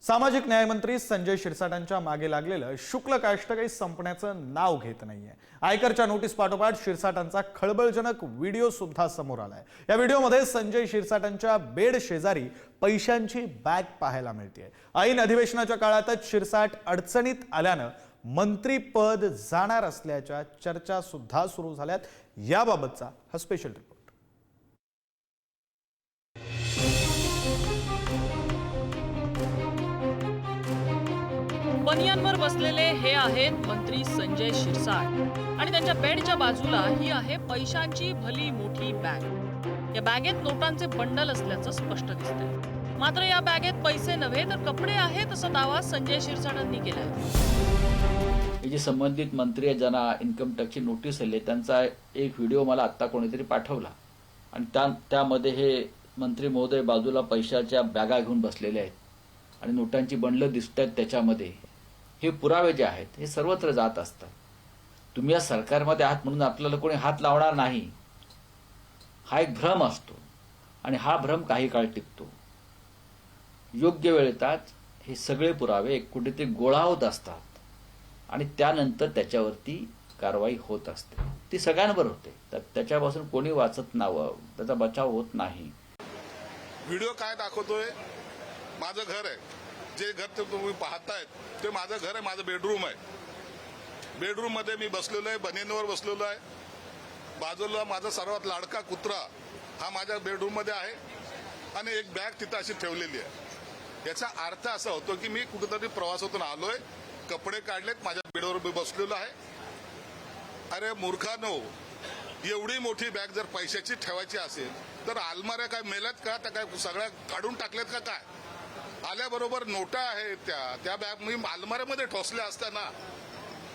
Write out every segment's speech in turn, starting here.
सामाजिक न्याय मंत्री संजय शिरसाटांच्या मागे लागलेलं शुक्ल काष्ट काही संपण्याचं नाव घेत नाहीये। आयकरच्या नोटीस पाठोपाठ शिरसाटांचा खळबळजनक व्हिडिओ सुद्धा समोर आलाय। या व्हिडिओमध्ये संजय शिरसाटांच्या बेड शेजारी पैशांची बॅग पाहायला मिळते। ऐन अधिवेशनाच्या काळातच शिरसाट अडचणीत आल्यानं मंत्रीपद जाणार असल्याच्या चर्चा सुद्धा सुरू झाल्यात। याबाबतचा हा स्पेशल रिपोर्ट। बनियांवर बसलेले हे आहेत मंत्री संजय शिरसाट आणि त्यांच्या बेडच्या बाजूला ही आहे पैशांची भली मोठी बॅग। या बॅगेत नोटांचे बंडल असल्याचं स्पष्ट दिसतंय। मात्र या बॅगेत पैसे नव्हे तर कपडे आहेत असा दावा संजय शिरसाटांनी केलाय। जे संबंधित मंत्री आहेत ज्यांना इन्कम टॅक्सची नोटीस आली त्यांचा एक व्हिडिओ मला आता कोणीतरी पाठवला आणि त्यामध्ये हे मंत्री महोदय बाजूला पैशाच्या बॅगा घेऊन बसलेले आहेत आणि नोटांची बंडलं दिसतात। त्याच्यामध्ये हे पुरावे जे आहेत हे सर्वत्र जात असतात। तुम्ही या सरकारमध्ये आहात म्हणून आपल्याला कोणी हात लावणार नाही, हा एक भ्रम असतो आणि हा भ्रम काही काळ टिकतो। योग्य वेळेतच हे सगळे पुरावे कुठेतरी गोळा होत असतात आणि त्यानंतर त्याच्यावरती कारवाई होत असते। ती सगळ्यांवर होते, त्याच्यापासून कोणी वाचत नावं, त्याचा बचाव होत नाही। व्हिडिओ काय दाखवतोय? माझं घर आहे, जे घर तुम्ही पाहतायत ते माझं घर आहे, माझं बेडरूम आहे। बेडरूम मध्ये मी बसलेलो आहे, बनियनवर बसलेलो आहे। बाजूला माझा सर्वात लाडका कुत्रा हा माझ्या बेडरूम मध्ये आहे आणि एक बॅग तिथं अशी ठेवलेली आहे। याचा अर्थ असा होतो की मी कुठेतरी प्रवासातून आलोय, कपडे काढलेत, माझ्या बेडवर मी बसलेलो आहे। अरे मूर्खानो, एवढी मोठी बॅग जर पैशाची ठेवायची असेल तर अलमाऱ्या काय मेल्यात का? त्या काय सगळ्या काढून टाकल्यात का? काय आल्याबरोबर नोटा आहेत त्या बॅग मी अलमाऱ्यामध्ये ठोसल्या असताना,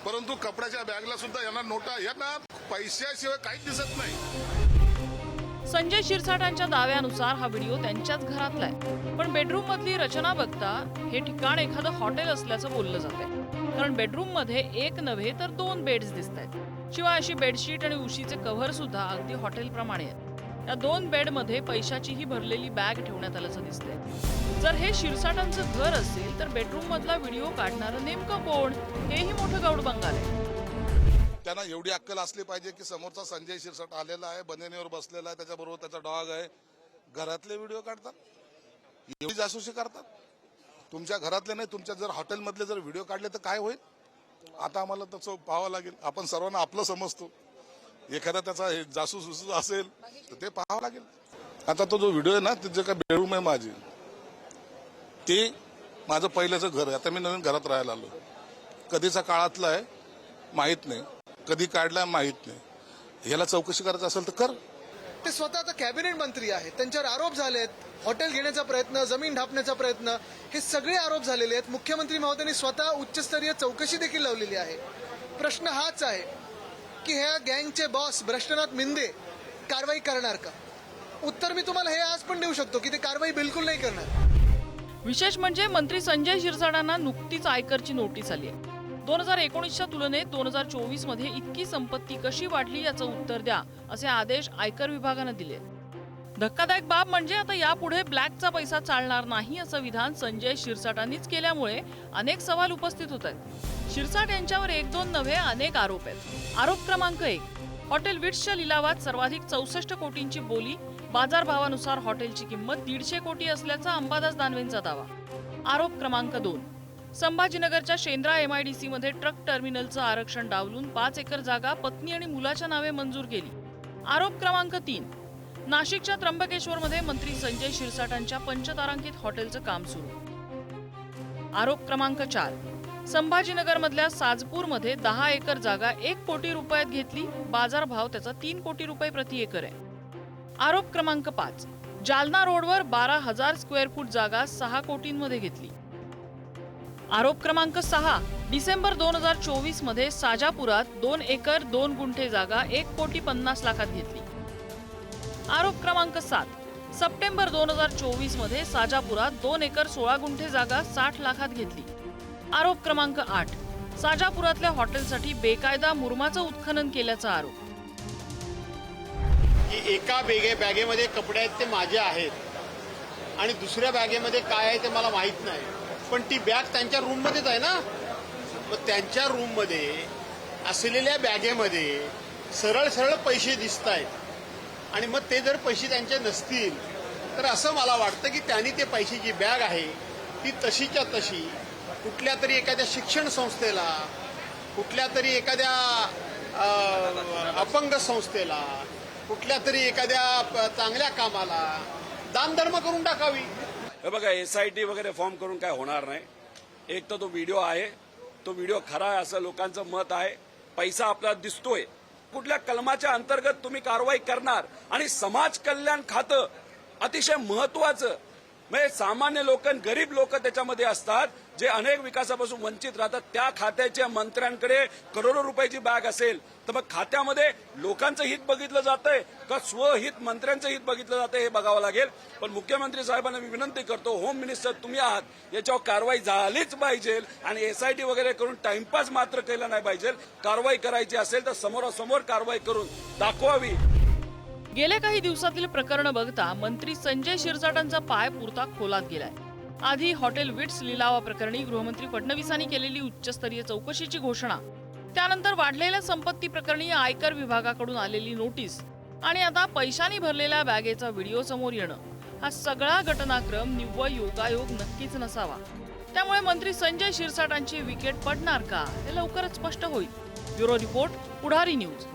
परंतु कपड्याच्या बॅगला सुद्धा यांना नोटा, यांना पैशाशिवाय काहीच दिसत नाही। संजय शिरसाटांच्या दाव्यानुसार हा व्हिडिओ त्यांच्याच घरातला आहे, पण बेडरूम मधली रचना बघता हे ठिकाण एखादं हॉटेल असल्याचं बोललं जातंय। कारण बेडरूम मध्ये एक नव्हे तर 2 बेड्स दिसतायत। शिवाय अशी बेडशीट आणि उशीचे कव्हर सुद्धा अगदी हॉटेल प्रमाणे आहेत। या 2 बेड मध्ये पैशाचीही भरलेली बॅग ठेवण्यात आल्याचं दिसतंय। जर हे शिरसाटांचं घर असेल तर बेडरूम मधला व्हिडिओ काढणारं नेमकं कोण? हेही मोठं गौड बंगाल आहे। त्यांना एवढी अक्कल असली पाहिजे की समोरचा संजय शिरसाट आलेला आहे, बनियनीवर बसलेला आहे, त्याच्याबरोबर त्याचा डॉग आहे, घरातले व्हिडिओ काढतात, एवढी जासूसी करतात। तुमच्या घरातले नाही, तुमच्या जर हॉटेलमधले जर व्हिडिओ काढले तर काय होईल? आता आम्हाला त्याचं पाहावं लागेल। आपण सर्वांना आपलं समजतो, एखादा त्याचा जासूस असेल तर ते पाहावं लागेल। आता तो जो व्हिडिओ आहे ना, तिथे काय बेडरूम आहे माझी, ते माझं पहिल्याचं घर आहे। आता मी नवीन घरात राहायला आलो, कधीचा काळातला आहे माहित नाही, कधी काढलाय माहित नाही। याला चौकशी करायचं असेल तर कर। ते स्वतः आता कॅबिनेट मंत्री आहेत, त्यांच्यावर आरोप झालेत, हॉटेल घेण्याचा प्रयत्न, जमीन ढापण्याचा प्रयत्न, हे सगळे आरोप झालेले आहेत। मुख्यमंत्री महोदयांनी स्वतः उच्चस्तरीय चौकशी देखील लावलेली आहे। प्रश्न हाच आहे की ह्या गँगचे बॉस भ्रष्टनाथ मिंदे कारवाई करणार का? उत्तर मी तुम्हाला हे आज पण देऊ शकतो की ते कारवाई बिलकुल नाही करणार। विशेष म्हणजे मंत्री संजय शिरसाटांना नुकतीच आयकरची नोटीस आली आहे। 2019च्या तुलनेत 2024 मध्ये इतकी संपत्ती कशी वाढली याचं उत्तर द्या असे आदेश आयकर विभागानं दिले। धक्कादायक बाब म्हणजे आता यापुढे ब्लॅकचा पैसा चालणार नाही असं विधान संजय शिरसाटांनीच केल्यामुळे अनेक सवाल उपस्थित होत आहेत। शिरसाट यांच्यावर 1-2 नव्हे अनेक आरोप आहेत। आरोप क्रमांक 1, हॉटेल विट्सच्या लिलावात सर्वाधिक 64 कोटींची बोली, बाजारभावानुसार हॉटेलची किंमत 150 कोटी असल्याचा अंबादास दानवेंचा दावा। आरोप क्रमांक 2, संभाजीनगरच्या शेंद्रा MIDC मध्ये ट्रक टर्मिनलचं आरक्षण डावलून 5 एकर जागा पत्नी आणि मुलाच्या नावे मंजूर केली। आरोप क्रमांक 3, नाशिकच्या त्र्यंबकेश्वरमध्ये मंत्री संजय शिरसाटांच्या पंचतारांकित हॉटेलचं काम सुरू। आरोप क्रमांक 4, संभाजीनगरमधल्या साजपूरमध्ये 10 एकर जागा 1 कोटी रुपयात घेतली, बाजारभाव त्याचा 3 कोटी रुपये प्रति एकर आहे। आरोप क्रमांक 5, जालना रोडवर 12,000 स्क्वेअर फूट जागा 6 कोटींमध्ये घेतली। आरोप क्रमांक 6, डिसेंबर 2024 मध्ये साजापुरात 2 एकर 2 गुंठे जागा 1 कोटी 50 लाखात घेतली। आरोप क्रमांक 7, सप्टेंबर 2024 मध्ये साजापुरात 2 एकर 16 गुंठे जागा 60 लाखात घेतली। आरोप क्रमांक 8, साजापुरातल्या हॉटेलसाठी बेकायदा मुरमाचं उत्खनन केल्याचा आरोप। की एका बॅगेमध्ये कपडे आहेत ते माझे आहेत आणि दुसऱ्या बॅगेमध्ये काय आहे ते मला माहित नाही। पण ती बॅग त्यांच्या रूममध्येच आहे ना. मग त्यांच्या रूममध्ये असलेल्या बॅगेमध्ये सरळ सरळ पैसे दिसत आहेत आणि मग ते जर पैसे त्यांचे नसतील तर असं मला वाटतं की त्यांनी ते पैशाची बॅग आहे ती तशीच्या तशी कुठल्या तरी एखाद्या शिक्षण संस्थेला, कुठल्या तरी एखाद्या अपंग संस्थेला, कुठल्या तरी एखाद्या चांगल्या कामाला दानधर्म करून टाकावी. हे बघा, SIT वगैरे फॉर्म करून काय होणार नाही. एक तर तो व्हिडिओ आहे, तो व्हिडिओ खरा आहे असं लोकांचं मत आहे. पैसा आपल्याला दिसतोय. कुठल्या कलमाच्या अंतर्गत तुम्ही कारवाई करणार आणि समाज कल्याण खातं अतिशय महत्वाचं, म्हणजे सामान्य लोक, गरीब लोक त्याच्यामध्ये असतात जे अनेक विकासापासून वंचित राहतात. त्या खात्याच्या मंत्र्यांकडे करोडो रुपयाची बॅग असेल तर मग खात्यामध्ये लोकांचं हित बघितलं जातंय का स्वहित मंत्र्यांचं हित बघितलं जातंय हे बघावं लागेल. पण मुख्यमंत्री साहेबांना मी विनंती करतो, होम मिनिस्टर तुम्ही आहात, याच्यावर कारवाई झालीच पाहिजे आणि SIT वगैरे करून टाइमपास मात्र केला नाही पाहिजे. कारवाई करायची असेल तर समोरासमोर कारवाई करून दाखवावी. गेल्या काही दिवसातील प्रकरण बघता मंत्री संजय शिरसाटांचा पाय पुरता खोलात गेलाय. आधी हॉटेल विट्स लिलावाप्रकरणी गृहमंत्री फडणवीसांनी केलेली उच्चस्तरीय चौकशीची घोषणा, त्यानंतर वाढलेल्या संपत्ती प्रकरणी आयकर विभागाकडून आलेली नोटीस आणि आता पैशानी भरलेल्या बॅगेचा व्हिडिओ समोर येणं, हा सगळा घटनाक्रम निव्वळ योगायोग नक्कीच नसावा. त्यामुळे मंत्री संजय शिरसाटांची विकेट पडणार का हे लवकरच स्पष्ट होईल. ब्युरो रिपोर्ट, पुढारी न्यूज.